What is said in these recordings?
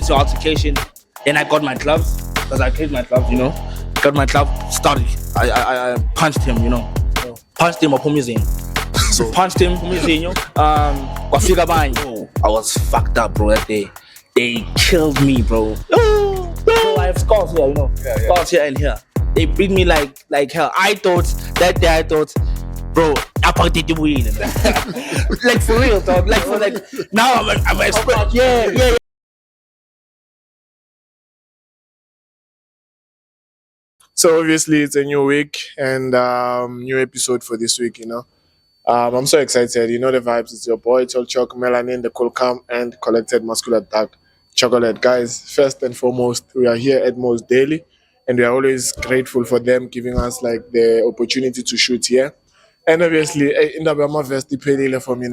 to altercation. Then I got my gloves because I played my gloves, Got my glove, started. I punched him, Punched him up on his in. So punched him, kwafika abanye. I was fucked up, bro, that day. They killed me, bro. So I have scars here, Scars here and here. They beat me like hell. That day I thought, bro, Apartheid the win. Like for real, dog. Now I'm an expert. Yeah. So obviously it's a new week and new episode for this week, I'm so excited. You know the vibes. It's your boy, Cholchok, Melanin, the cool, calm, and collected muscular dark chocolate. Guys, first and foremost, we are here at Most Daily, and we are always grateful for them giving us like the opportunity to shoot here. And obviously, in the Bama vest, for me,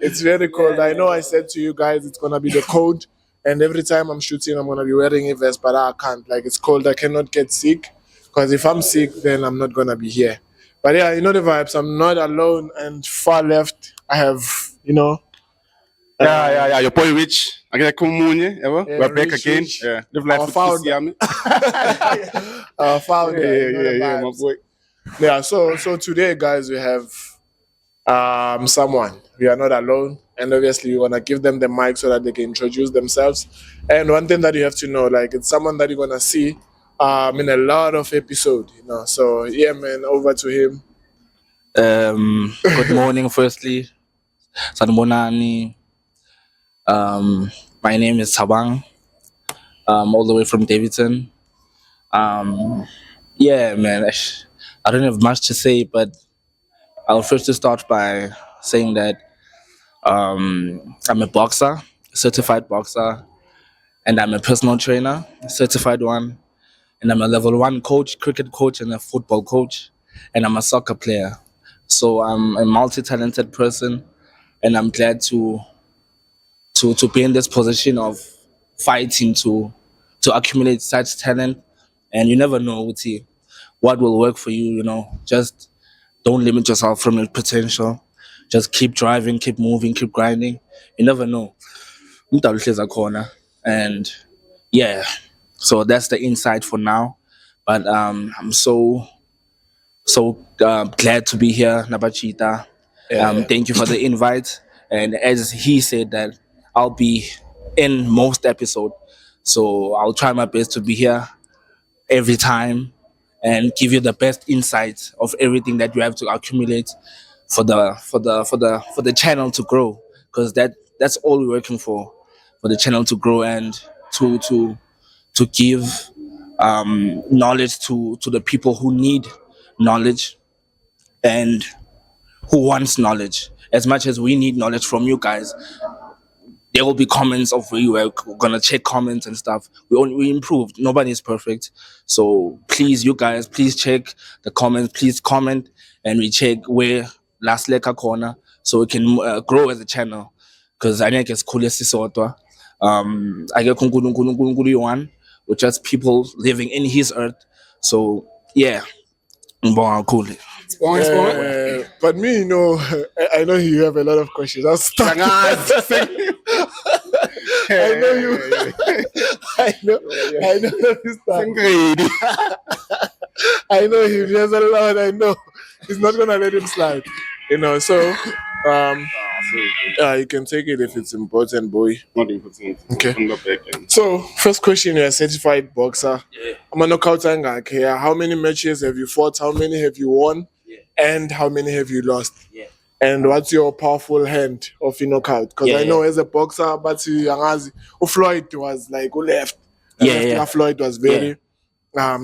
it's very cold. I know I said to you guys, it's gonna be the cold, and every time I'm shooting, I'm gonna be wearing a vest, but I can't. Like it's cold, I cannot get sick, because if I'm sick, then I'm not gonna be here. But yeah, you know the vibes. I'm not alone, and far left, I have, Yeah. Your boy Rich. I get a comunye, ever. Yeah, We're back Rich, again. Rich. Yeah. Live life Our with founder. Kisiame. founder. you know the Yeah, my vibes. boy. Yeah, so today, guys, we have someone. We are not alone, and obviously, we wanna give them the mic so that they can introduce themselves. And one thing that you have to know, like, it's someone that you're gonna see in a lot of episodes, So yeah, man, over to him. Good morning, firstly. Sanibonani. My name is Thabang. All the way from Davidson. Yeah, man. I don't have much to say, but I'll first start by saying that I'm a boxer, a certified boxer, and I'm a personal trainer, a certified one, and I'm a level 1 coach, cricket coach, and a football coach, and I'm a soccer player. So I'm a multi-talented person, and I'm glad to be in this position of fighting to accumulate such talent. And you never know, Uti, what will work for you. Just don't limit yourself from your potential. Just keep driving, keep moving, keep grinding. You never know. Umdali uhlezi akhona. And yeah, so that's the insight for now. But I'm so glad to be here, Nabachita. Thank you for the invite. And as he said that I'll be in most episode, so I'll try my best to be here every time and give you the best insights of everything that you have to accumulate for the channel to grow, because that's all we're working for the channel to grow and to give knowledge to the people who need knowledge and who wants knowledge. As much as we need knowledge from you guys, there will be comments of where you are gonna check comments and stuff. We improved. Nobody is perfect, so please, you guys, please check the comments. Please comment, and we check where last leka corner, so we can grow as a channel. Because I think it's cool as sisodwa. I get one, with just people living in his earth. So yeah, cool. But me, I know you have a lot of questions. I'll start. I know you. I know this time. I know him. He has a lot. I know he's not gonna let him slide. So you can take it if it's important, boy. Not important. Okay. On the back end. So first question: you're a certified boxer. Yeah. I'm a knockout here. How many matches have you fought? How many have you won? Yeah. And how many have you lost? Yeah. And what's your powerful hand of a knockout? Because I know as a boxer, but Floyd was like who left. Floyd was very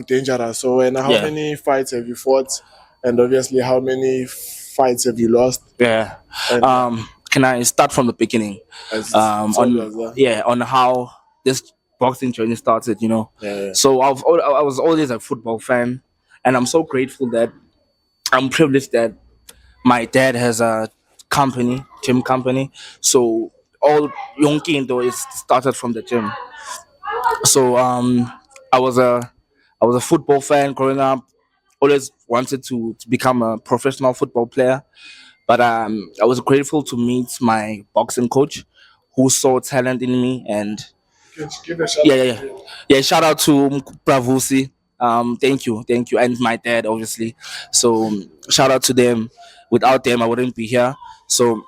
dangerous. So and how many fights have you fought? And obviously how many fights have you lost? Yeah. And, can I start from the beginning? On how this boxing journey started, Yeah. So I was always a football fan, and I'm so grateful that I'm privileged that my dad has a gym company. So all Yonki though is started from the gym. So I was a football fan growing up. Always wanted to become a professional football player. But I was grateful to meet my boxing coach, who saw talent in me. And Give a shout yeah, out yeah, to yeah, him. yeah. Shout out to Bravusi. Thank you, and my dad, obviously. So shout out to them. Without them, I wouldn't be here. So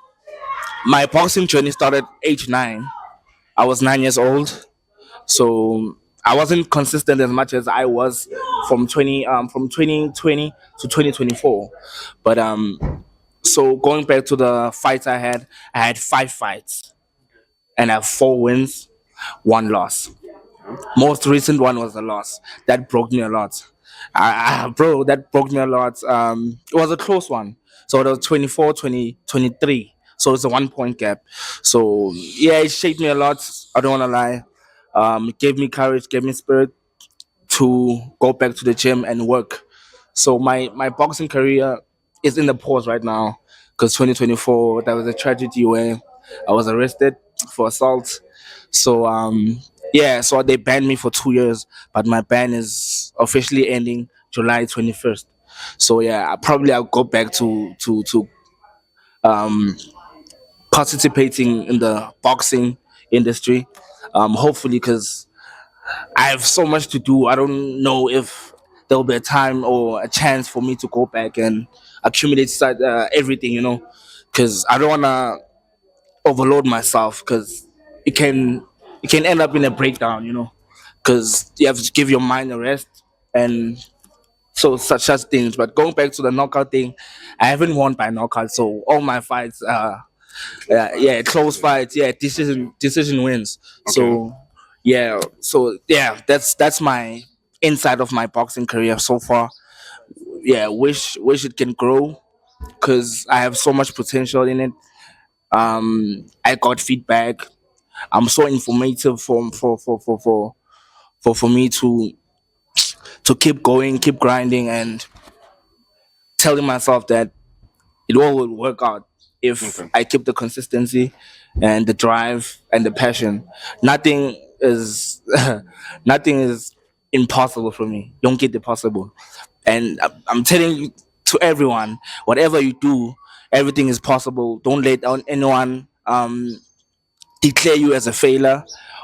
my boxing journey started age 9. I was 9 years old. So I wasn't consistent as much as I was from 2020 to 2024. But so going back to the fights I had 5 fights and I have 4 wins, 1 loss. Most recent one was a loss. That broke me a lot. Bro, that broke me a lot. It was a close one. So it was 24, 20, 23. So it's a 1 point gap. So yeah, it shaped me a lot. I don't want to lie. It gave me courage, gave me spirit to go back to the gym and work. So my boxing career is in the pause right now because 2024 that was a tragedy where I was arrested for assault. So yeah, so they banned me for 2 years, but my ban is officially ending July 21st. So yeah, I'll go back to um participating in the boxing industry. Hopefully, because I have so much to do. I don't know if there'll be a time or a chance for me to go back and accumulate everything, because I don't want to overload myself because it can it can end up in a breakdown, because you have to give your mind a rest and so such things. But going back to the knockout thing, I haven't won by knockout, so all my fights, yeah, close fights, yeah, decision wins. Okay. That's my inside of my boxing career so far. Yeah, wish it can grow because I have so much potential in it. I got feedback. I'm so informative for me to keep going, keep grinding, and telling myself that it all will work out if Okay. I keep the consistency and the drive and the passion. Nothing is nothing is impossible for me. Don't get the possible. And I'm telling you to everyone, whatever you do, everything is possible. Don't let anyone declare you as a failure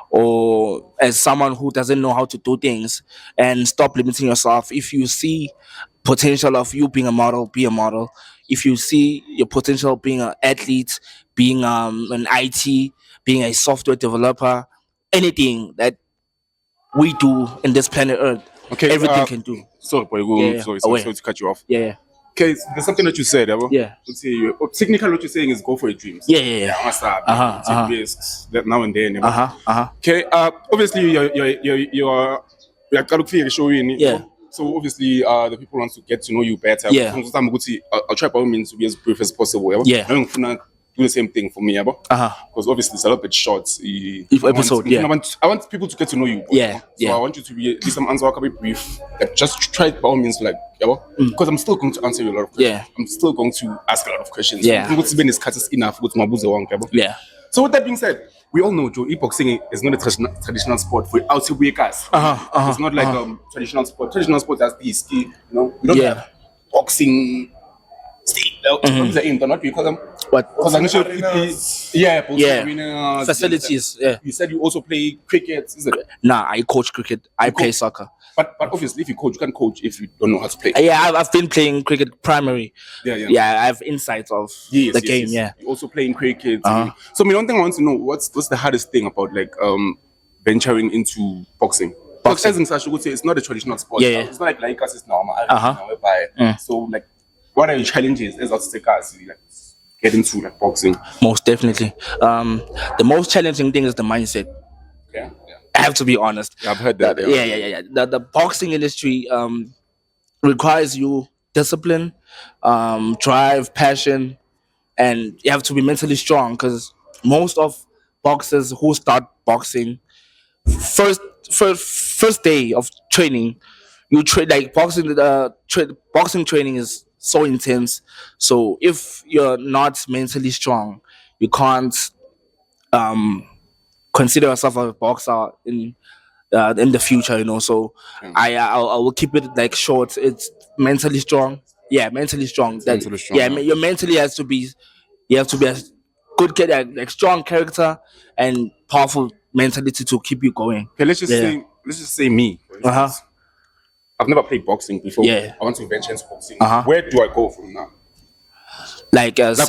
or as someone who doesn't know how to do things, and stop limiting yourself. If you see potential of you being a model, be a model. If you see your potential of being an athlete, being an IT, being a software developer, anything that we do in this planet Earth, Okay. everything can do. Sorry, boy. Yeah, yeah. Sorry Aware. to cut you off. Yeah, Okay, there's something that you said, Ebo. yeah, Let's see. Technically, what you're saying is go for your dreams. yeah, yeah, yeah. I must have Uh-huh, take uh-huh. risks that now and then. Ebo. Uh-huh. Okay. Obviously, you're quite showing. Yeah. So obviously, the people want to get to know you better. Yeah. So sometimes I'll try by all means to be as brief as possible. Ebo. Yeah. I don't wanna do the same thing for me, Ebo. Uh-huh. Because obviously it's a little bit short. Each episode, yeah. I want people to get to know you. Yeah, So yeah. I want you to be this some answer can be brief. Like just try by all means, like because I'm still going to answer you a lot of questions. Yeah. I'm still going to ask a lot of questions. Yeah. What's been is enough. What's my yabo? Yeah. So with that being said, we all know Joe, boxing is not a traditional sport for outside workers. It's not like traditional sport. Traditional sport has this, we don't Yeah. have boxing state. Not because But because I'm sure Arenas. boxing Yeah. arenas, facilities, yeah. You said you also play cricket, is it? Nah, I coach cricket. I play coach. soccer. But obviously, if you coach, you can't coach if you don't know how to play. Yeah, I've been playing cricket primary. Yeah. Yeah, I have insights of the game. Yeah. You also playing cricket. So, one thing I want to know, what's the hardest thing about like venturing into boxing? Because Boxing. as in Sasha would say, it's not a traditional sport. Yeah. It's not like us, it's normal. Mm. So, like, what are your challenges as us like get into like boxing? Most definitely. The most challenging thing is the mindset. Yeah. I have to be honest. Yeah, I've heard that. Yeah. The boxing industry requires you discipline, drive, passion, and you have to be mentally strong because most of boxers who start boxing first first day of training, you train like boxing. Boxing training is so intense. So if you're not mentally strong, you can't consider yourself a boxer in the future. So I will keep it like short. It's mentally strong. Yeah, mentally strong. mentally strong, Yeah, yeah. your mentally has to be. You have to be good kid, like strong character and powerful mentality to keep you going. Okay, let's just Yeah. say me. For Uh-huh. instance. I've never played boxing before. Yeah. I want to venture into boxing. Uh-huh. Where do I go from now? Like, What's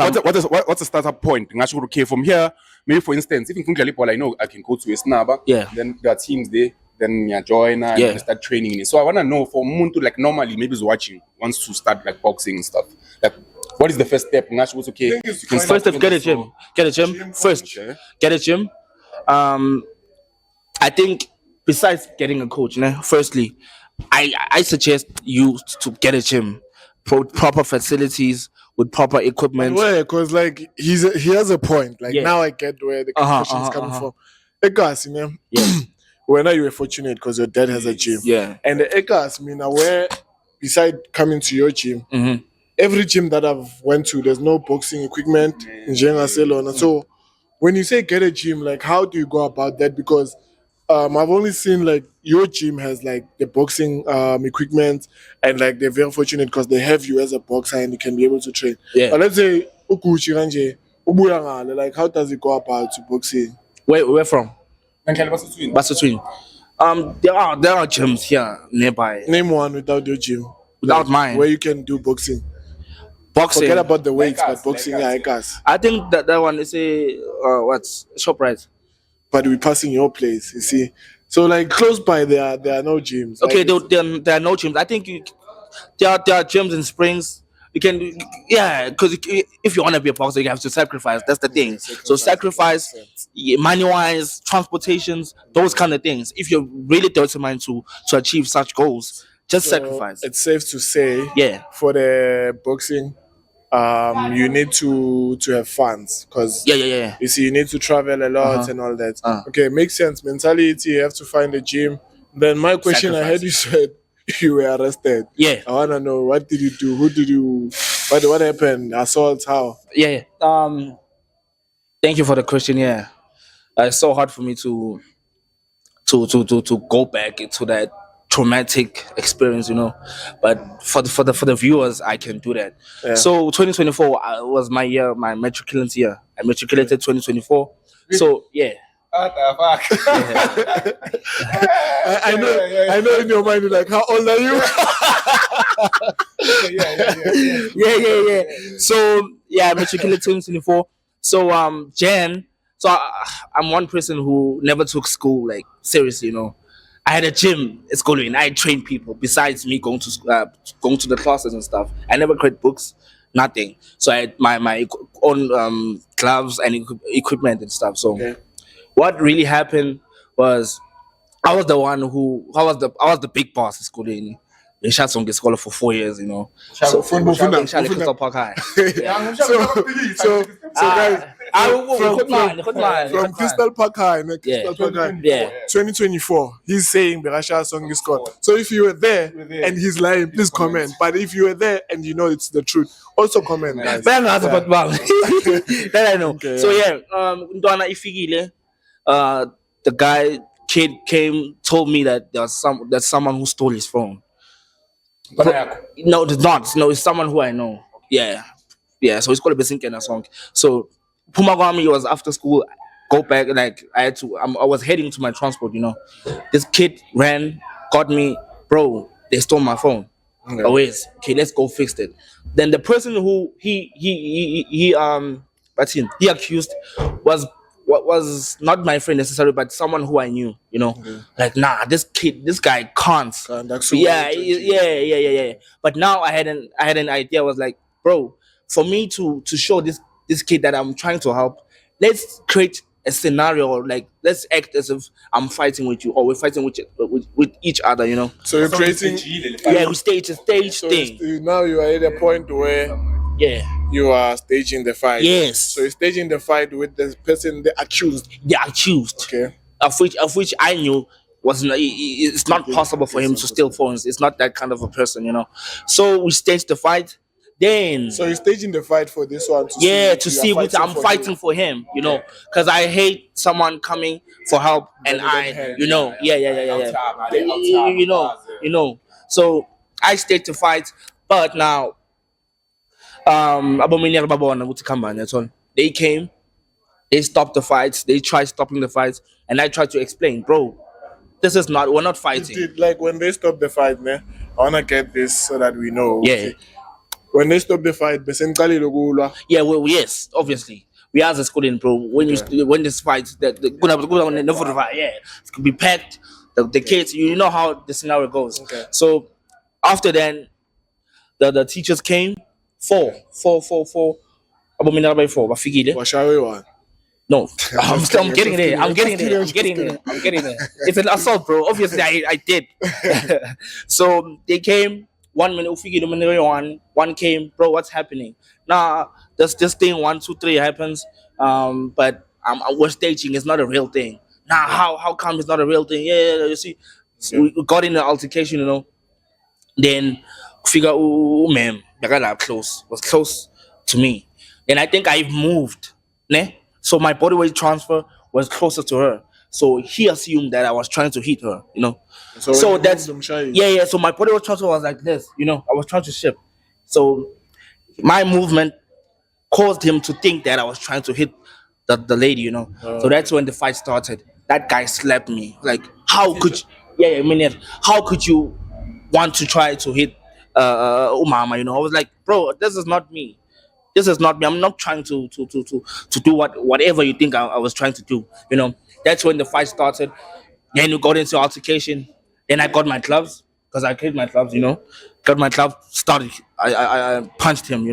the startup point? Okay, from here, maybe for instance, if in Kunjalipol, I know I can go to a snaba. Yeah. Then there are teams there. Then you join and Yeah. start training in it. So I want to know for Muntu, like normally, maybe is watching, wants to start like boxing and stuff. Like, what is the first step? Nash was okay. think it's You can first start step, get a doing gym. Get a gym. Gym First, coach. Okay. get a gym. I think besides getting a coach, firstly, I suggest you to get a gym, proper facilities with proper equipment. Where? Because like he has a point. Like Yeah. now I get where the Uh-huh, question is coming uh-huh. from. Ekas, you know, Yeah. when you were fortunate because your dad has a gym. Yeah. And the Ekas, where beside coming to your gym, Mhm. every gym that I've went to, there's no boxing equipment in Jenga. So when you say get a gym, like how do you go about that? Because I've only seen like your gym has like the boxing equipment, and like they're very fortunate because they have you as a boxer and you can be able to train. Yeah. But let's say Ukuchi Ranje, ubuya ngale, like how does it go about to boxing? Where from? And what's between? What's between? There are gyms here nearby. Name one without your gym. Without Like, mine. where you can do boxing. Boxing. Forget about the weights, Like us, but boxing, like yeah, us, I guess. I think that one is a what's ShopRite. But we passing your place, you see. So like close by there are no gyms. Okay, Like, there are no gyms. I think there are gyms in Springs. You can, yeah, because if you want to be a boxer, you have to sacrifice. That's the thing. So sacrifice, money wise, transportations, those kind of things. If you're really determined to achieve such goals, just so sacrifice. it's safe to say, Yeah. for the boxing, you need to have funds because Yeah. you see you need to travel a lot Uh-huh. and all that. Uh. Okay, makes sense. Mentality, you have to find a gym. Then my question, I heard you said you were arrested. Yeah. I wanna know, what did you do? Who did you? What happened? Assault? How? Yeah. Thank you for the question. Yeah. It's so hard for me to go back into that traumatic experience, But for the viewers, I can do that. Yeah. So 2024 was my year, my matriculant year. I matriculated 2024. So yeah. What the fuck? I know in your mind you're like, how old are you? Yeah. So yeah, I matriculated 2024. So Jan. So I'm one person who never took school like seriously, I had a gym at school and I trained people besides me going to the classes and stuff. I never read books, nothing. So I had my own gloves and equipment and stuff. So Okay. what really happened was I was the big boss at school. In Shatsong school for 4 years, So Mufuna. Charlie Crystal Park High. So guys, from From Crystal Park High, Crystal Park High, Yeah. 2024, he's saying Berasha song is scored. So if you were there and he's lying, please comment. But if you were there and you know it's the truth, also comment, guys. But that I know. Okay, So yeah, Ndwana Ifigile, the kid came, told me that there's someone who stole his phone. No, it's not. No, it's someone who I know. Yeah. So it's called a Besinkena song. So Pumagami was after school. Go back, like I was heading to my transport. This kid ran, got me, bro. They stole my phone. Okay. Always okay. Let's go fix it. Then the person who he accused was not my friend necessarily, but someone who I knew. Like this guy can't. Yeah. But now I had an idea. I was like, bro, for me to show this kid that I'm trying to help, let's create a scenario, like let's act as if I'm fighting with you or we're fighting with each other, So you're creating. Yeah, we stage a stage So thing. now you are at a point where Yeah. you are staging the fight. Yes. So you're staging the fight with the person, the accused. The accused. Okay. Of which I knew it's not possible for him to steal phones. It's not that kind of a person, So we staged the fight. Then So you're staging the fight for this one. to see which I'm fighting for him, because I hate someone coming for help and So I staged the fight, but now they came. They stopped the fights. They tried stopping the fights, and I tried to explain, bro, this is not. We're not fighting. Did, like when they stop the fight, man, I wanna get this so that we know. Yeah. When they stop the fight, basically the Yeah, well, yes, obviously. We as a student, bro. When this fight, yeah, it could be packed. The kids, you know how the scenario goes. Okay. So after then, the teachers came. Four. Abominable four. Bafikile. Washawe one. No, I'm getting just there. I'm getting kidding, there. I'm just getting kidding. there. I'm getting there. It's an assault, bro. Obviously, I did. So they came. 1 minute, one came, bro. What's happening? Nah, this thing 1, 2, 3 happens. But we're staging. It's not a real thing. Nah, how come it's not a real thing? Yeah, you see, so we got in an altercation, Then figure, oh man, the guy that close was close to me. Then I think I moved, ne? So my body weight transfer was closer to her. So he assumed that I was trying to hit her, So So when you that's moved them, shy. yeah. So my body weight transfer was like this, I was trying to shift. So my movement caused him to think that I was trying to hit the lady. So that's when the fight started. That guy slapped me. Like, how could you, yeah, I mean, yeah, how could you want to try to hit Umama? I was like, bro, this is not me. This is not me. I'm not trying to do whatever you think I was trying to do. That's when the fight started. Then we got into altercation. Then I got my gloves because I carried my gloves. Got my gloves. Started. I punched him.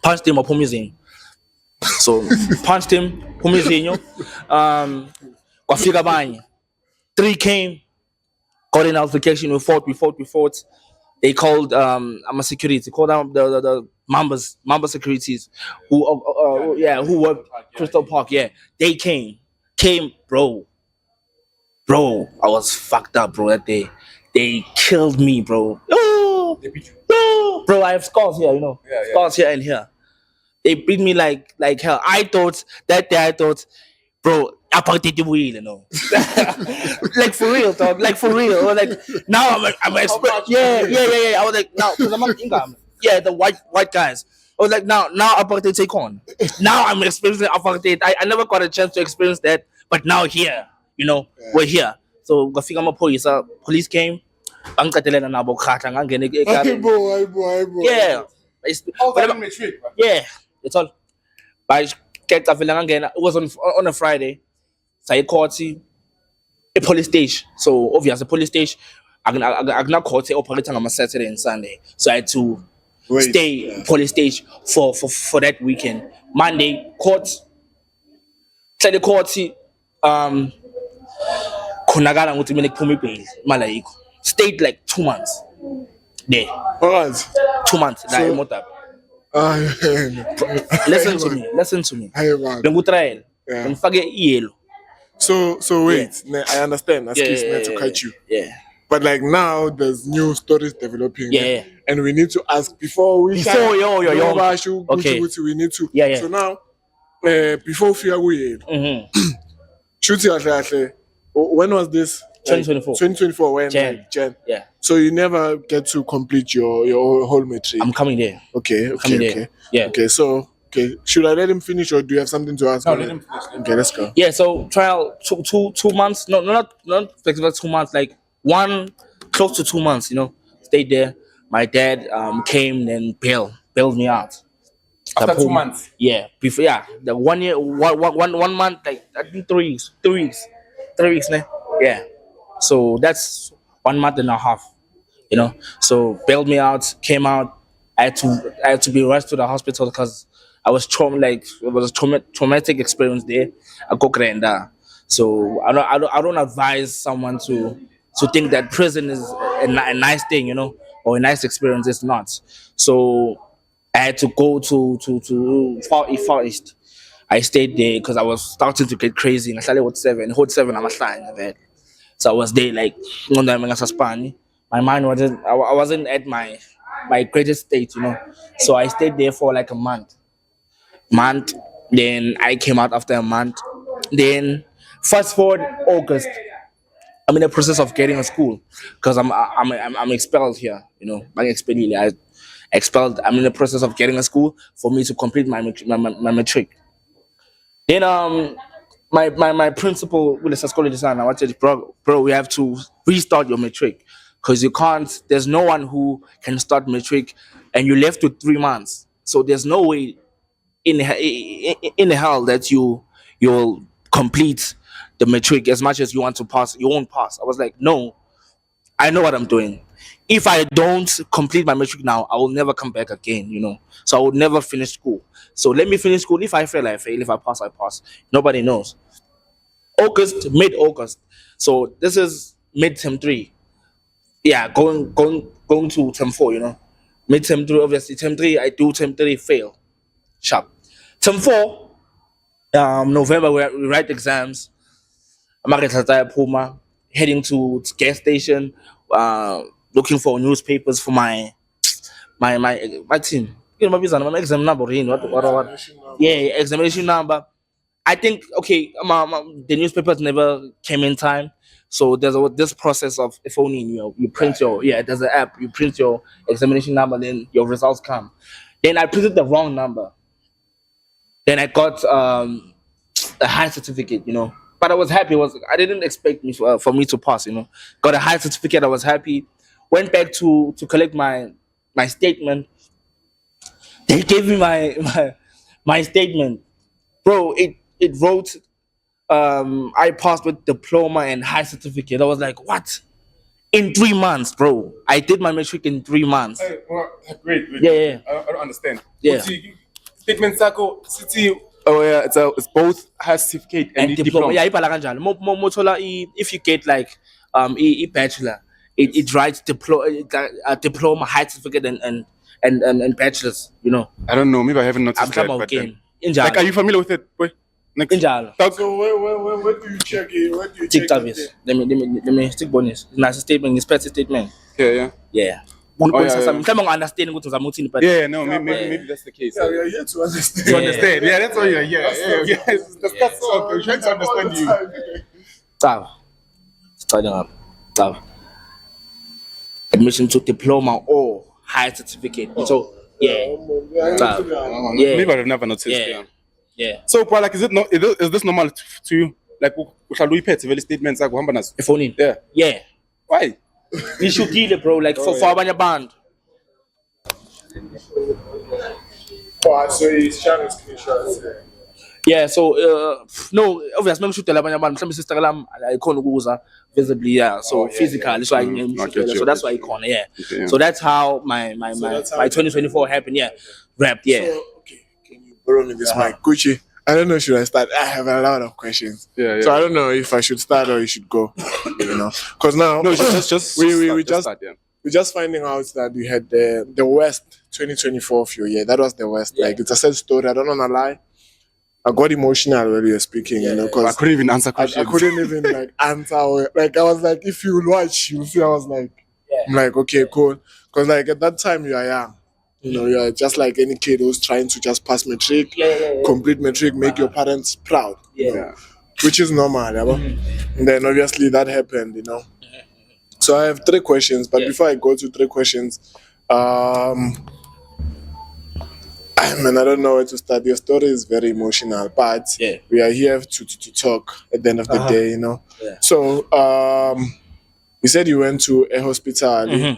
Punched him or pumizinho. So punched him, pumizinho. Kwafika abanye. 3 came. Got in altercation. We fought. They called I'm a security. Called out the Mamba securities who worked Crystal Park. Yeah, they came, bro. I was fucked up, bro. That day, they killed me, bro. Oh, They beat you. no, bro. I have scars here, Yeah, yeah. scars here and here. They beat me like hell. That day, bro, Apartheid wheel. Like for real, dog. Like for real. Or like now I'm yeah. I was like now because I'm not income. Yeah, the white guys. I was like now Apartheid take on. Now I'm experiencing Apartheid. I never got a chance to experience that, but now here, we're here. So ngafika police came. Bangicatelela nabo khatha ngangena ekareni. Aibo. Yeah. Oh, Whatever. that Matric. Yeah, it's all. But it was on a Friday. So I caught a police station. So obviously, police station. I not caught operating on a Saturday and Sunday. So I had to stay police station for that weekend. Monday court. Tell the court khonakala ukuthi mina kuphume bail mala yikho. Stayed like 2 months there. Alright. 2 months. Like, motor. Listen to me. Hey, man. Bengutrael. Yeah. Ngifake yellow. So wait, I understand. Excuse me to cut you. Yeah. But like now, there's new stories developing. Yeah. And we need to ask before we Okay. We need to. Yeah. So now, before we shoot when was this? 2024. 2024. When? Jan. Like, Jan. Yeah. So you never get to complete your whole metric. I'm coming there. Okay. Coming there. Yeah. Okay. So should I let him finish or do you have something to ask? No, let him finish. Okay, let's go. Yeah. So trial 2 months. No, not like 2 months. Like close to 2 months. Stayed there. My dad came and bailed me out. After 2 months. Yeah. Before the 1 year, one month. Like I think 3 weeks. 3 weeks. Ne? Yeah. So that's 1 month and a half. So bailed me out. Came out. I had to be rushed to the hospital because I was it was a traumatic experience there. I go granda. So I don't advise someone to think that prison is a nice thing, or a nice experience. It's not. So I had to go to Far East. I stayed there because I was starting to get crazy. I started with 7. Hold 7, I'm a sign. So I was there like my mind wasn't. I wasn't at my greatest state, So I stayed there for like a month. Then I came out after a month. Then fast forward August, I'm in the process of getting a school because I'm expelled here. I expelled. I'm in the process of getting a school for me to complete my matric. Then my principal will school design. I said, bro, we have to restart your matric because you can't. There's no one who can start matric, and you left with 3 months. So there's no way in hell that you'll complete the matric as much as you want to pass. You won't pass. I was like, no, I know what I'm doing. If I don't complete my matric now, I will never come back again, So I will never finish school. So let me finish school. If I fail, I fail. If I pass, I pass. Nobody knows. Mid August. So this is mid term 3. Yeah, going to term 4, Mid term 3, obviously. Term 3, I do term 3, fail. Sharp. Term 4, November, we write exams. Puma, heading to gas station, looking for newspapers for my team. My exam number, what? Yeah, examination number. I think okay, the newspapers never came in time, so there's this process of phoning. You print your there's an app. You print your examination number, then your results come. Then I printed the wrong number. Then I got a high certificate, But I was happy. I didn't expect for me to pass, Got a high certificate. I was happy. Went back to collect my statement. They gave me my statement, bro. It wrote I passed with diploma and high certificate. I was like, what? In 3 months, bro. I did my matric in 3 months. Hey, well, great. Yeah. I don't understand. Yeah. Statement Sako City. Oh yeah, it's both high certificate and diploma. Yeah, ibhala kanjalo. If you get like bachelor, it writes diploma, high certificate, and bachelors. I don't know. Maybe I haven't noticed that. But like, are you familiar with it? Boy? Injalo. So where do you check it? Where do you check it? Let me stick bonus. Nice statement. It's petty statement. Yeah. Yeah. Yeah. Understanding what was but yeah, no, maybe that's the case. Yeah, we are here to understand. To understand. Yeah, that's why you're here. Yeah. That's all. We're trying to understand you. Starting up. Admission to diploma or high certificate. So yeah. Maybe I've never noticed. Yeah. So, but like, is this normal to you? Like, shall we pay very statements like Hambanas? Phone in. Yeah. Why? You should deal it, bro. Like for our band. Oh, so he's sharing screenshots. Yeah, so no, obviously I'm shooting like band. Some sister I can't go visibly, yeah. So physically, so so that's why I can't, yeah. Okay, yeah. So that's how my 2024 happened, yeah. Wrapped, yeah. So, okay, can you borrow me this mic, Gucci? I don't know. Should I start? I have a lot of questions. Yeah. So I don't know if I should start or you should go. Because now No, just we just start, yeah. we're just finding out that you had the West 2024 of your year. That was the West. Yeah. Like it's a sad story. I don't want to lie. I got emotional when you were speaking, I because couldn't even answer I questions. couldn't even like answer. Like I was like, if you will watch, you'll see. I was like, I'm like, okay, cool. Because like at that time you are young. You are just like any kid who's trying to just pass matric, complete matric, make your parents proud. Yeah. Which is normal, And then obviously that happened, So I have 3 questions, but before I go to 3 questions, man, I don't know where to start. Your story is very emotional, but we are here to talk at the end of the day, Yeah. So you said you went to a hospital,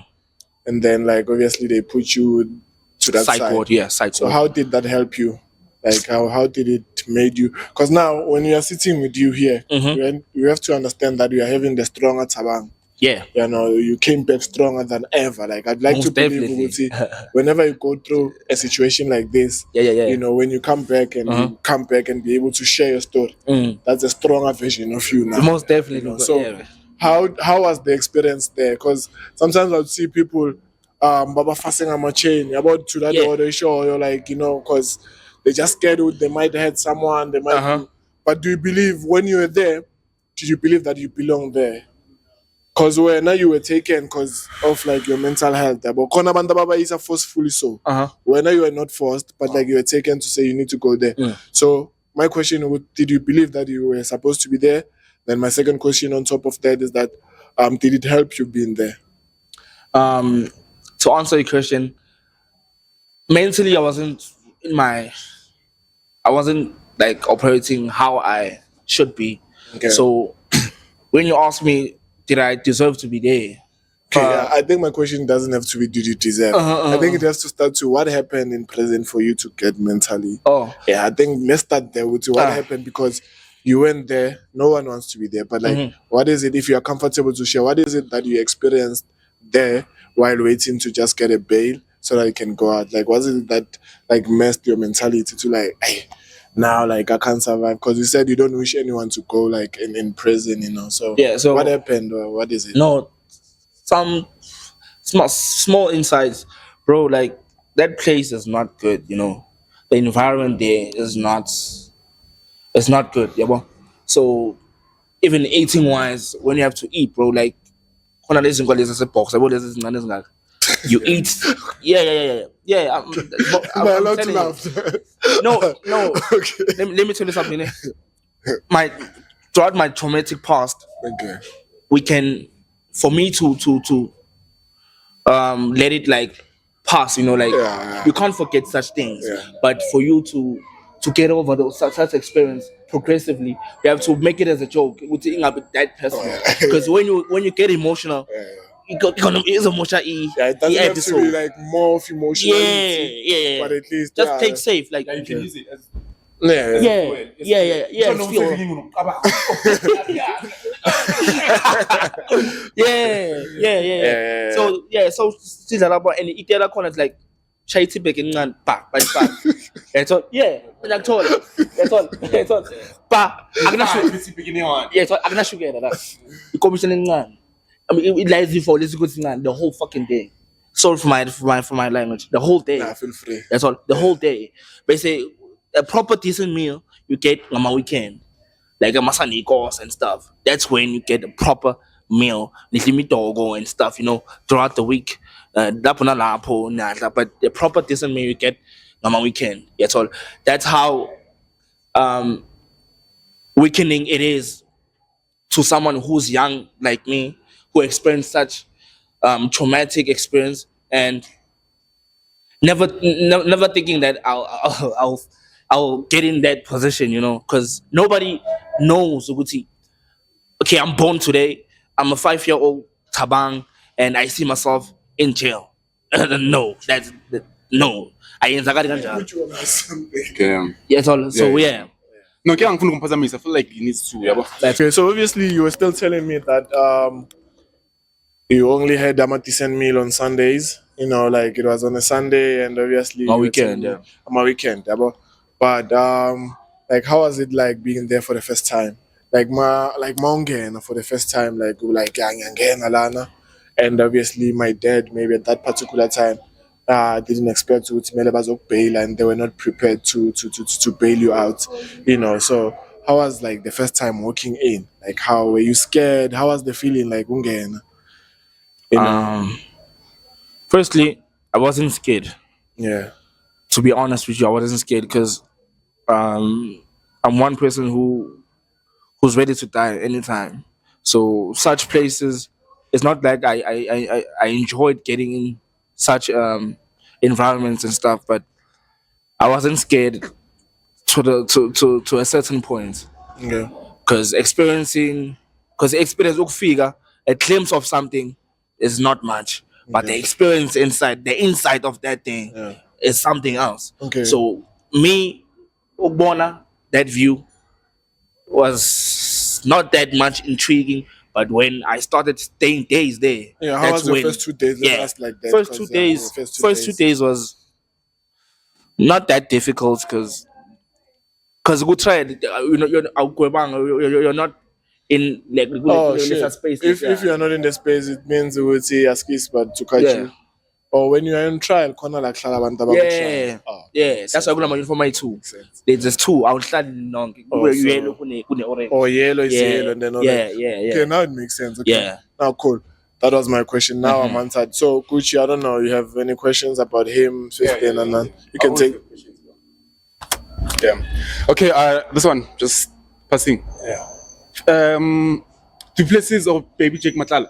and then like obviously they put you to that Psych side. ward, yeah, psych So ward. how did that help you? Like how did it made you? Because now when we are sitting with you here, you have to understand that you are having the stronger Thabang. Yeah. You came back stronger than ever. Like I'd like Most to believe, definitely. Uguti, whenever you go through a situation like this, Yeah. when you come back and you come back and be able to share your story, that's a stronger version of you now. Most definitely. So how was the experience there? Because sometimes I'd see people baba fasting on my chain about to that other show, you're like, because they just scared they might hurt someone, they might do. But do you believe when you were there, did you believe that you belong there? Because when you were taken because of like your mental health, but Kona Banda Baba is a forcefully so. When you were not forced, but like you were taken to say you need to go there. So my question would, did you believe that you were supposed to be there? Then my second question on top of that is that did it help you being there? To answer your question, mentally I wasn't like operating how I should be. Okay. So when you ask me, did I deserve to be there? Okay, I think my question doesn't have to be did you deserve. I think it has to start to what happened in prison for you to get mentally. Oh. Yeah, I think let's start there with what happened because you went there. No one wants to be there, but like, what is it? If you are comfortable to share, what is it that you experienced there while waiting to just get a bail so that you can go out? Like, was it that like messed your mentality to like, hey, now like I can't survive? Because you said you don't wish anyone to go like in prison, you know. So Yeah, so what happened or what is it? no, some small insights, bro. Like that place is not good. You know, the environment there is not. It's not good. Yeah, bro. So even eating wise, when you have to eat, bro, like when there's a box, you eat. Yeah. Am I allowed to telling you. laugh? No. Okay. Let me tell you something. Throughout my traumatic past, Okay. we can, for me to let it like pass, you know, like you can't forget such things. Yeah. But for you to get over such experience progressively, you have to make it as a joke. With that personal, because when you get emotional, it's emotional. Yeah, it doesn't have to be like more of emotionality. Yeah. But at least Just take safe, like You can use it as yeah. Don't Feel- say you know, yeah. So still about and it other corners like shitty baking and back. That's all. Yeah, that's all. But I'm not sure. Yeah, so I'm not sure that. The commissioning man. I mean, it lies you for this good thing the whole fucking day. Sorry for my language. The whole day. Nah, feel free. That's all. The whole day. They say a proper decent meal you get on my weekend, like a masani course and stuff. That's when you get a proper meal, limit dogo and stuff. You know, throughout the week. But the proper decent meal you get on my weekend. That's all. That's how weakening it is to someone who's young like me, who experienced such traumatic experience and never thinking that I'll get in that position, you know, because nobody knows. Ukuthi, okay, I'm born today. I'm a 5-year-old Thabang, and I see myself in jail. No, no. I Which one has something? Okay. Yes, all. So yeah. No, I feel like he needs to. Yeah, Okay, so obviously you were still telling me that you only had a decent meal on Sundays. You know, like it was on a Sunday and obviously On you were weekend, telling me- on my weekend, yeah, but like how was it like being there for the first time? Like Mongen for the first time, like Alana. And obviously my dad maybe at that particular time didn't expect to bail and they were not prepared to bail you out, you know. So how was like the first time walking in? Like how were you scared? How was the feeling like Ungen? You know? Firstly, I wasn't scared. Yeah. To be honest with you, I wasn't scared because I'm one person who's ready to die anytime. So such places, it's not like I enjoyed getting in such environments and stuff, but I wasn't scared to a certain point Yeah. because the experience figure a glimpse of something is not much, but the experience the inside of that thing Yeah. is something else. Okay. So me, Obona, that view was not that much intriguing. But when I started staying days there, Yeah, how that's was your when, first 2 days? Let's yeah, ask like that. first 'cause, 2 days, your first 2 days was not that difficult because we tried. You know, you're not in like Oh lesser shit! space. If you are not in the space, it means we would say askis but to catch Yeah. you. Or when you are in trial, corner like Yeah, that's why I'm going for my two. There's just two. I will start long. Oh, Or yellow is yellow and then all that. Yeah. Okay, now it makes sense. Okay. Yeah. Now cool. That was my question. Now I'm answered. So Gucci, I don't know. You have any questions about him? 15 and then you can take. Yeah. Okay. This one just passing. Yeah. Do places or baby Jake Matlala?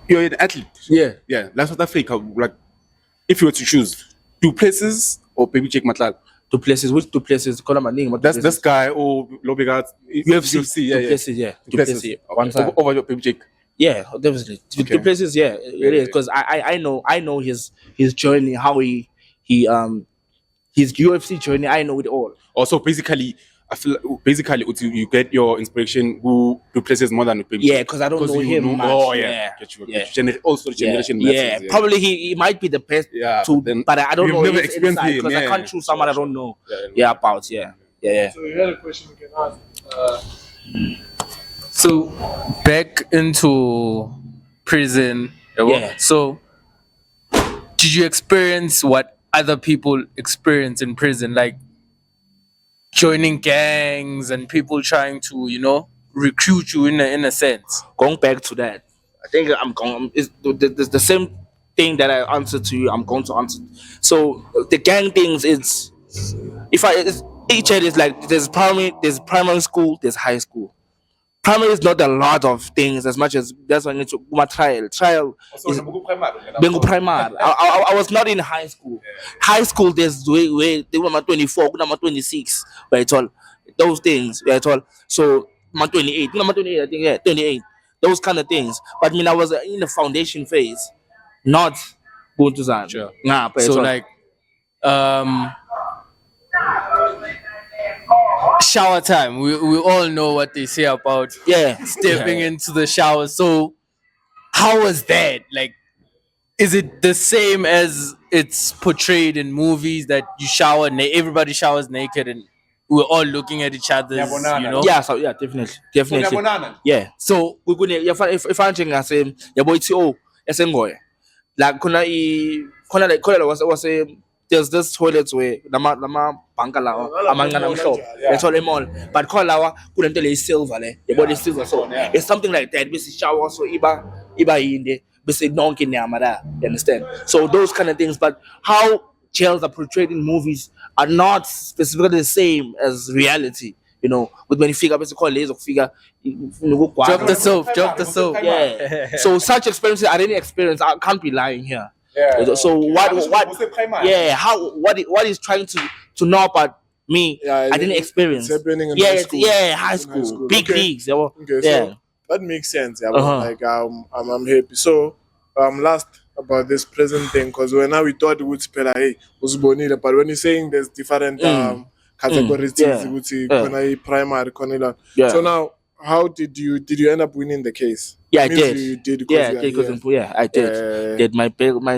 You're an athlete? Yeah. That's South Africa. Like, if you were to choose, do places or baby Jake Matlala? Two places. Which two places? Call my name. That's this guy. Oh, Lobigat. UFC. Yeah, Two yeah. places. Yeah. Two Places. places. Okay. One side. Over your Baby Jake. Yeah, definitely. Okay. Two places. Yeah, it is because I know his journey, how he his UFC journey. I know it all. Also, basically, I feel basically you get your inspiration who do places more than Baby Yeah, Jake. because I don't know you him much. Oh yeah, Yeah. get you. Yeah. Also, generation Yeah, matters. Yeah. probably he might be the best. Yeah, But I don't you've know never his experienced inside him, because I yeah. can't choose someone I don't know. Yeah, Yeah, about yeah. So you had a question you can ask. So back into prison. Yeah. So did you experience what other people experience in prison, like joining gangs and people trying to, recruit you in a sense? Going back to that, I think I'm going. It's the same thing that I answered to you. I'm going to answer. So the gang things, each head is like there's primary school, there's high school. Primary is not a lot of things as much as that's why I need to my trial. Trial is Bengu primary. I was not in high school. High school there's way they were 24, number 26, right all those things, right all. So my 28, number 28, I think 28. Those kind of things. But I mean I was in the foundation phase, not going to Zan. Sure. Nah, but So it's all- like shower time. We all know what they say about yeah, stepping into the shower. So how was that? Like, is it the same as it's portrayed in movies that you shower, everybody showers naked and we're all looking at each other, Yeah, so yeah, definitely. Yeah. So we're gonna if I think I say yeah boy to esengoy. Like was a there's this toilets where lama banka lawa amanga namhlophe. That's all them all. But call lawa kunento le silver le. The body silver so it's something like that. Bese shower so iba yinde bese nonke nyamara. You understand? So those kind of things. But how jails are portrayed in movies are not specifically the same as reality. With when you figure basically laser figure drop the soap. Yeah. So such experiences I didn't experience. I can't be lying here. Yeah. So what is trying to know about me? Yeah, I didn't experience. It's happening in Yeah, high school. high school. Big Okay. leagues. Yeah. Okay, Yeah. so that makes sense. Yeah, Uh-huh. like I'm happy. So last about this present thing because when now we thought it would spell hey was bonita, but when you're saying there's different categories, Yeah. it would say Yeah. when I primary, Conila. Yeah. So now, how did you end up winning the case? Yeah, I Means did. You did Yeah, you are because here. I did. Did my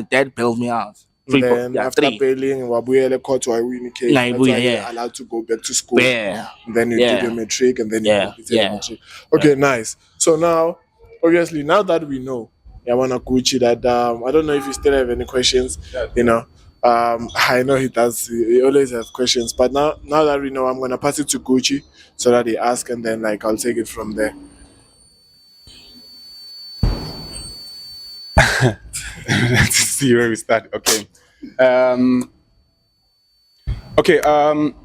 dad bailed me out. Then after Three. bailing, Wabuyele court to win the case. Nah, That's why yeah. you're allowed to go back to school. Yeah. Then you Yeah. did your matric and then you Yeah. completed Yeah. your matric. Okay, nice. So now, obviously, now that we know Yawana Gucci, that I don't know if you still have any questions. I know he does. He always has questions. But now that we know, I'm gonna pass it to Gucci so that he ask, and then I'll take it from there. Let's see where we start. Okay.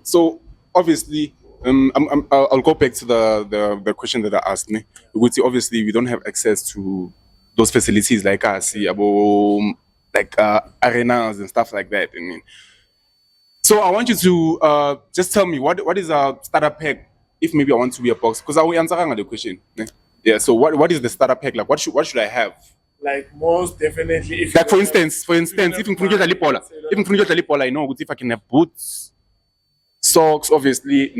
So obviously, I'll go back to the question that I asked me. Obviously, we don't have access to those facilities like us, like arenas and stuff like that. I mean, so I want you to just tell me what is a starter pack if maybe I want to be a boxer, because I will answer the question. Yeah. So what is the starter pack like? What should I have? Like most definitely, if Like for instance, if I'm Lipola, I know if I can have boots, socks, obviously,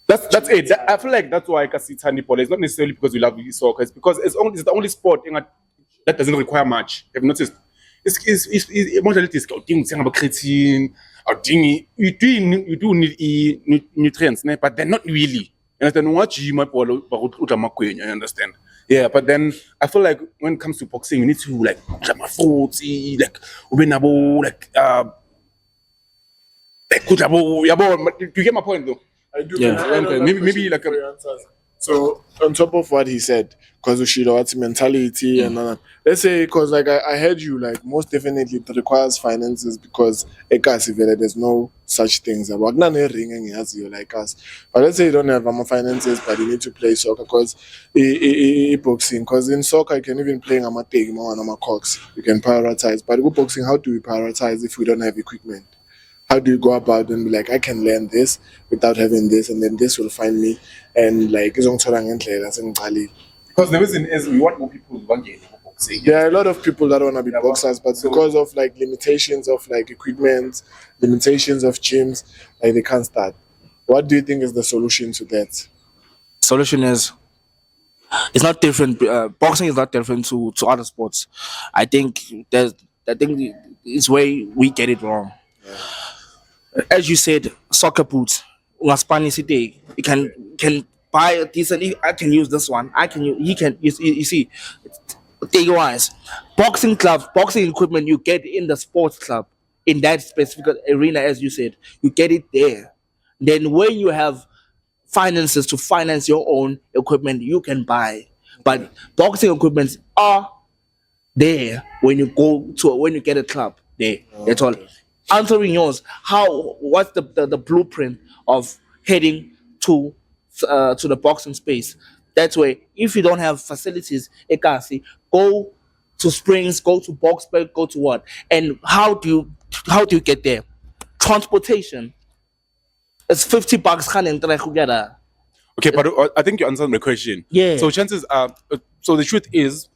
That's it. I feel like that's why I can see Lipola. It's not necessarily because we love soccer. It's because it's the only sport that doesn't require much. Have you noticed? It's modality is about creatine. You do need nutrients, but they're not really. You understand? You understand? Yeah, but then I feel like when it comes to boxing, you need to like fruits, like you get my point though? I do. Yeah. I know that Maybe question like before you answer. So on top of what he said, because Ushido's mentality and all that, let's say because I heard you most definitely it requires finances because there's no such things. About none ringing as you like us. But let's say you don't have finances, but you need to play soccer because boxing. Because in soccer you can even play a cox. You can prioritize. But with boxing, how do we prioritize if we don't have equipment? How do you go about and be like, I can learn this without having this, and then this will find me, and like izongithola ngendlela sengiqalile. Because the reason is we want more people to want boxing. There are a lot of people that want to be boxers, but So- because of like limitations of like equipment, limitations of gyms, like they can't start. What do you think is the solution to that? Solution is it's not different. Boxing is not different to other sports. I think it's where we get it wrong. As you said, soccer boots. Ungaspani city. You can buy a decent. I can use this one. I can. He can. You see, take wise. Boxing gloves, boxing equipment you get in the sports club in that specific arena, as you said, you get it there. Then when you have finances to finance your own equipment, you can buy. But boxing equipments are there when you get a club there. That's all. Answering yours, what's the blueprint of heading to the boxing space? That's where if you don't have facilities, Ekasi, go to Springs, go to Boxburg, go to what? And how do you get there? Transportation. It's $50 can enter together. Okay, but I think you answered my question. Yeah. So chances are, so the truth is,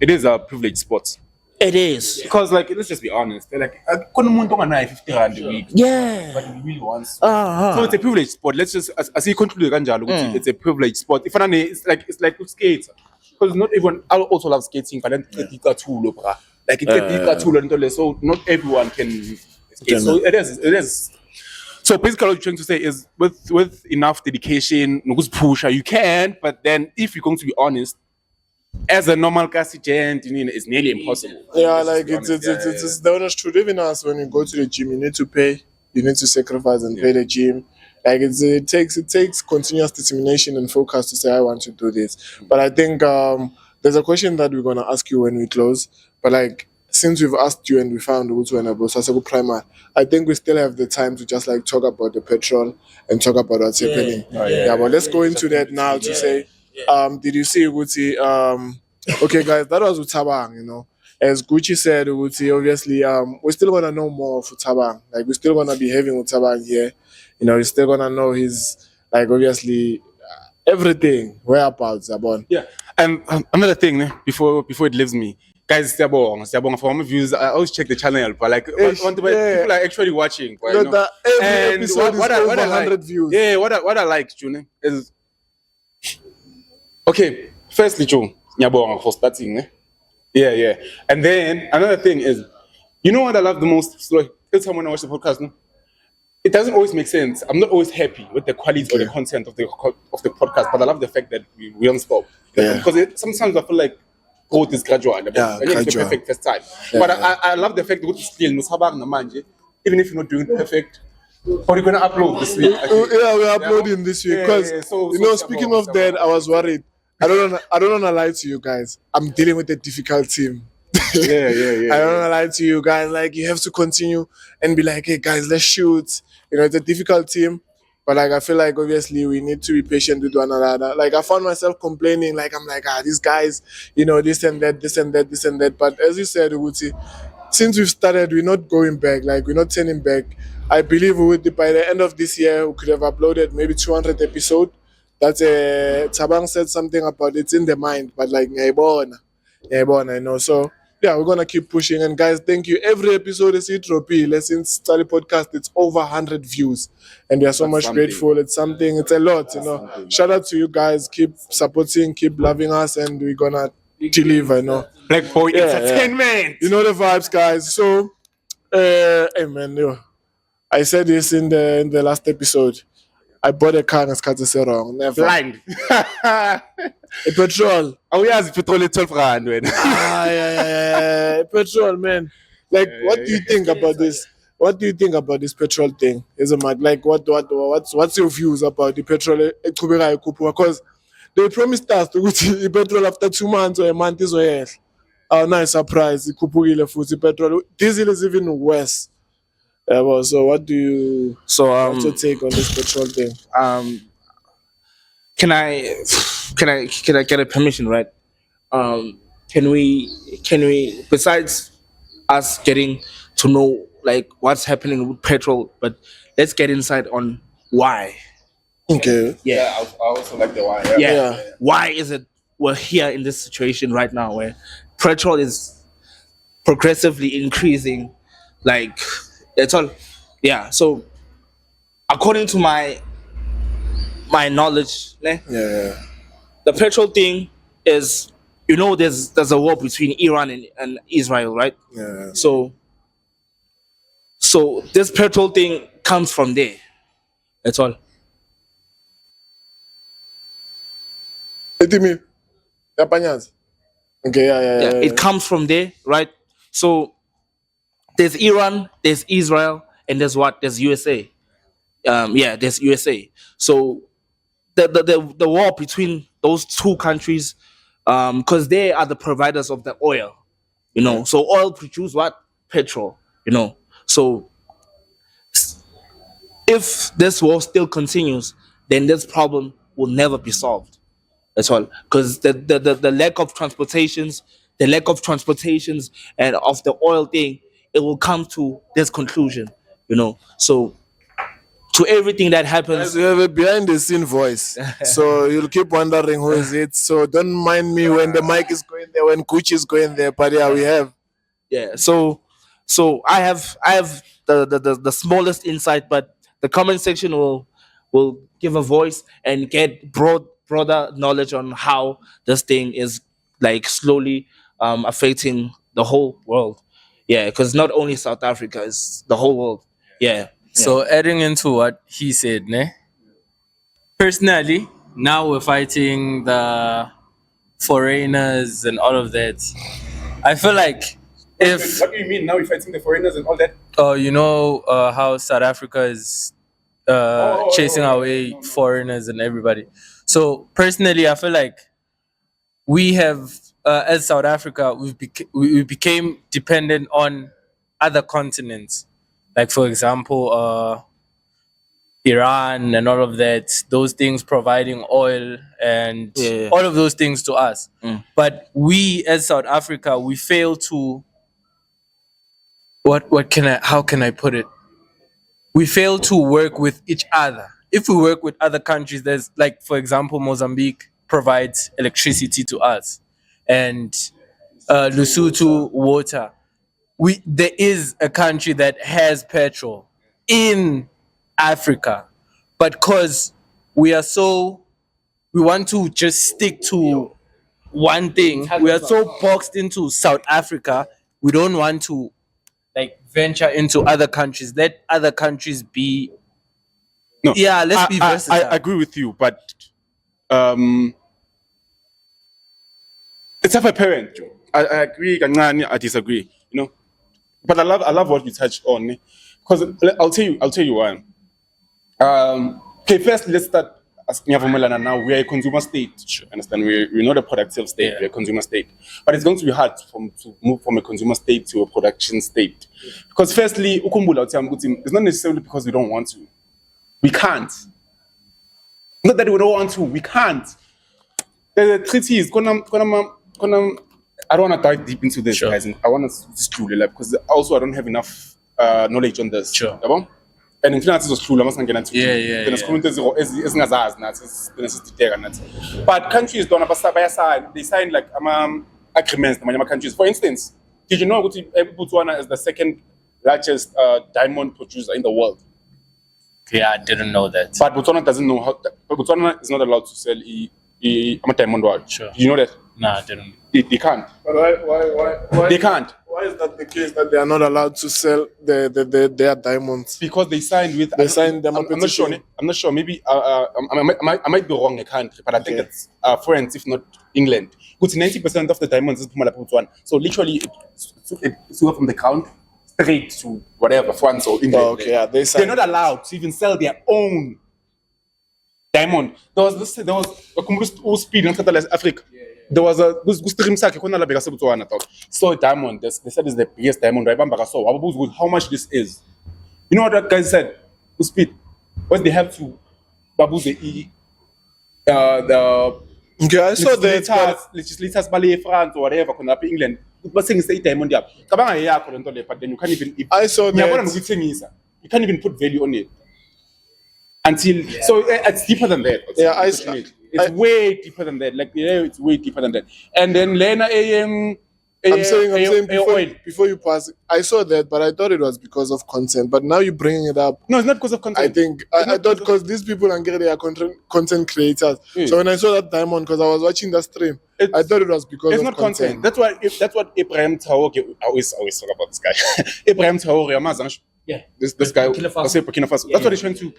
it is a privileged sport. It is. Because like, let's just be honest. They're like, couldn't want to 50 rand a week. Yeah. But he really wants. Uh-huh. So it's a privileged sport. Let's just as you conclude it's a privileged sport. If it's like with skates. Because not everyone I also love skating, but then like it's so not everyone can skate. So it is. So basically what you're trying to say is with enough dedication, pusher, you can, but then if you're going to be honest, as a normal cast agent, it's nearly impossible. Yeah, Let's like be honest. it's the honest truth. Even us, when you go to the gym, you need to pay. You need to sacrifice and pay the gym. Like it takes continuous determination and focus to say I want to do this. But I think there's a question that we're gonna ask you when we close. But like since we've asked you and we found Utu and Abu Sasabu Primer, I think we still have the time to just like talk about the petrol and talk about what's happening. Yeah, but let's go into that now to say. Did you see Uguti? Okay, guys, that was Thabang. As Gucci said, Uguti, obviously, we're still gonna know more of Thabang. Like, we're still gonna be having Thabang here. We're still gonna know his, like, obviously, everything, whereabouts, Abon. Yeah, and another thing, before it leaves me, guys, Thabang, for my views, I always check the channel, but like, people are actually watching. But, Every episode is over 100 views. Yeah, what I like, June, is okay. Firstly, Joe, nyabonga for starting. Yeah. And then another thing is, you know what I love the most? So, like, every time when I watch the podcast, no? It doesn't always make sense. I'm not always happy with the quality or the content of the podcast, but I love the fact that we don't stop. Yeah. Because sometimes I feel like growth is gradual. Yeah, It's the gradual. perfect first time. Yeah, But yeah. I love the fact that it's still even if you're not doing perfect. But you're gonna upload this week. Actually. Yeah, we're uploading this week because So speaking of that, I was worried. I don't want to lie to you guys. I'm dealing with a difficult team. Yeah. I don't want to lie to you guys. Like you have to continue and be like, hey guys, let's shoot. It's a difficult team, but like I feel like obviously we need to be patient with one another. Like I found myself complaining, like I'm like these guys, this and that. But as you said, Uguti, since we've started, we're not going back. Like we're not turning back. I believe by the end of this year, we could have uploaded maybe 200 episodes. That's Thabang said something about it's in the mind, but like ngiyayibona, I know. So yeah, we're gonna keep pushing. And guys, thank you. Every episode is Itropile since Study Podcast. It's over 100 views, and we are so much something. grateful. It's something. It's a lot, Shout out to you guys. Keep supporting, keep loving us, and we're gonna deliver. Black Boy Entertainment. You know the vibes, guys. So, hey man, I said this in the last episode. I bought a car and it's wrong. Never. Blind. A petrol. Oh yeah, it's petrol at 12 rand. Man. Yeah. Petrol, man. Like, what do you think about this? What do you think about this petrol thing? Is it mad? Like, what's your views about the petrol? Because they promised us to go to the petrol after 2 months or a month is well. Oh, nice surprise. The petrol. Diesel is even worse. So what do you what's your take on this petrol thing? Can I get a permission, right? Can we besides us getting to know like what's happening with petrol, but let's get insight on why. Okay. Yeah. I also like the why. Yeah. Why is it we're here in this situation right now where petrol is progressively increasing? Like it's all, yeah. So according to my knowledge, Yeah. the petrol thing is, there's a war between Iran and Israel, right? Yeah. So this petrol thing comes from there. That's all. Etimi. Yapanyas. Okay. Yeah, Yeah. it comes from there, right? So there's Iran, there's Israel, and there's what? There's USA. Yeah, there's USA. So the war between those two countries, because they are the providers of the oil, So oil produce what? Petrol, So if this war still continues, then this problem will never be solved. That's all. Because the lack of transportations and of the oil thing, it will come to this conclusion, So to everything that happens, Guys, we have a behind the scene voice. So you'll keep wondering who is it. So don't mind me when the mic is going there, when Kuch is going there. But yeah, we have. yeah. So I have the smallest insight, but the comment section will give a voice and get broader knowledge on how this thing is like slowly affecting the whole world. Yeah, because not only South Africa, it's the whole world. Yeah. So adding into what he said, ne? Personally, now we're fighting the foreigners and all of that. I feel like if What do you mean now? We're fighting the foreigners and all that? how South Africa is chasing away foreigners and everybody. So personally, I feel like we have, as South Africa, we became dependent on other continents, like for example, Iran and all of that. Those things providing oil and Yeah. all of those things to us. But we, as South Africa, we fail to how can I put it? We fail to work with each other. If we work with other countries, there's like, for example, Mozambique provides electricity to us, and Lesotho water. There is a country that has petrol in Africa, but because we want to just stick to one thing. We are so boxed into South Africa. We don't want to like venture into other countries. Let other countries be. No. Yeah, let's be I versatile. agree with you, but it's self-apparent. Joe. I agree, kancane, I disagree. But I love what you touched on, because I'll tell you why. Okay, first let's start. As Nyavumelana now, we are a consumer state. Understand? We're not a productive state. Yeah. We're a consumer state. But it's going to be hard to move from a consumer state to a production state, because firstly, it's not necessarily because we don't want to. We can't. Not that we don't want to. We can't. The treaty is gonna. I don't want to dive deep into this, Sure. guys. And I want to just truly because also I don't have enough knowledge on this. Sure. Yabo? And in finance, it's true. I'm not going to Yeah. But countries don't have they sign like agreements. Countries, for instance, did you know Botswana is the second largest diamond producer in the world? Yeah, I didn't know that. But Botswana doesn't know how. Botswana is not allowed to sell a diamond watch. Sure. Do you know that? No, I didn't. They can't. But why? They can't. Why is that the case that they are not allowed to sell their diamonds? Because they signed with. They signed them. I'm not sure. I'm not sure. Maybe I might be wrong. A country, but I think Okay. it's France, if not England. Because 90% of the diamonds is Pumala Botswana. So literally, it's from the count straight to whatever France or England. Oh, okay, yeah, they They're signed. not allowed to even sell their own diamond. There was a speed in Africa. There was a stream sack. So diamond. They said it's the biggest diamond. So how much this is? You know what that guy said? Speed. What they have to babu the Okay, I saw that. legislators bale France or whatever khona lapha eEngland bathengisa i-diamond yabo cabanga yakho lento le but then you can't even I saw ngiyabona that. nokuthengisa you can't even put value on it until so it's deeper than that. Yeah, Unfortunately. It's I- way deeper than that. Like it's way deeper than that. And then Lena I'm saying oil. before you pass, I saw that, but I thought it was because of consent. But now you're bringing it up. No, it's not because of content. I think I thought because these people are getting their content creators. Mm. So when I saw that diamond, because I was watching the stream, I thought it was because it's of not content. That's what Ibrahim Traore. I always talk about this guy. Ibrahim Traore, Amazon. Yeah. This guy. Burkina Faso. I say Burkina Faso. Yeah, That's what yeah. he's trying to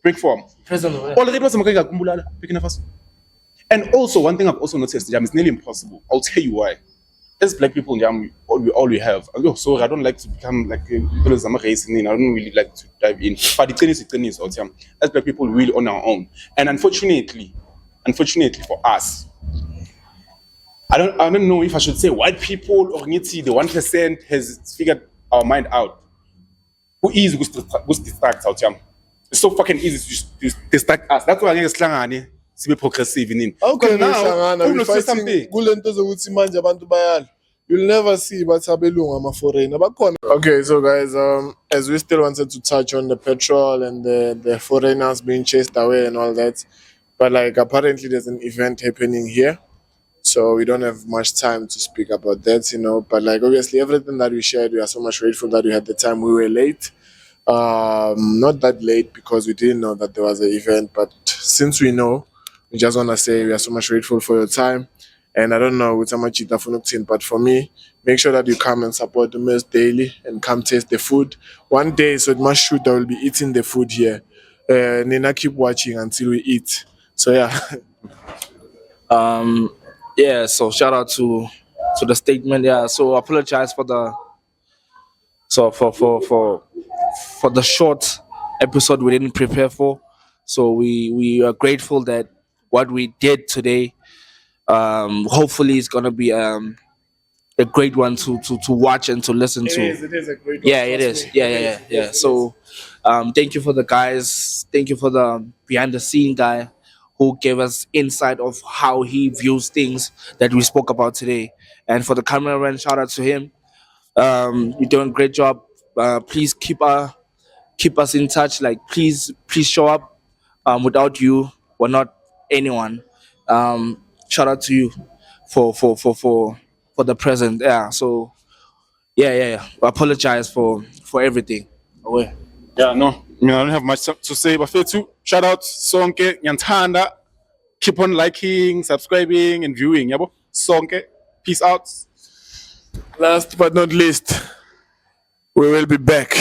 break from. President. Already was Burkina Faso. And also one thing I've also noticed, Jam, it's nearly impossible. I'll tell you why. As black people, Jam, all we have. Oh, sorry, I don't like to become like I'm a racing. I don't really like to dive in. But the thing is, as black people, we're really on our own. And unfortunately for us, I don't know if I should say white people or the 1% has figured our mind out. Who is who's distract out, Jam? It's so fucking easy to distract us. That's why I think to be progressive in. Okay, now, now who we knows fighting something? kulento zokuthi manje abantu bayala. You'll never see but abelungu ama foreigner. Okay, so guys, as we still wanted to touch on the petrol and the foreigners being chased away and all that, but like apparently there's an event happening here. So we don't have much time to speak about that, But like obviously everything that we shared, we are so much grateful that we had the time. We were late. Not that late because we didn't know that there was an event, but since we know, we just want to say we are so much grateful for your time. And I don't know with how much you but for me, make sure that you come and support the meals daily and come taste the food. One day, so it must shoot, I will be eating the food here. Nina, keep watching until we eat. So yeah. Yeah, so shout out to the statement. Yeah, so apologize for the for the short episode we didn't prepare for. So we are grateful that what we did today, hopefully it's gonna be a great one to watch and to listen to. It is a great one. Yeah, it is. Yeah. So, thank you for the guys. Thank you for the behind the scene guy who gave us insight of how he views things that we spoke about today. And for the cameraman, shout out to him. You're doing a great job. Please keep us in touch. Like, please show up. Without you, we're not anyone. Shout out to you for the present. Yeah. So yeah. I apologize for everything. Away. Yeah, no, I don't have much to say, but Fetu, shout out Sonke, Nyantanda. Keep on liking, subscribing, and viewing. Yabo, Sonke, peace out. Last but not least, we will be back.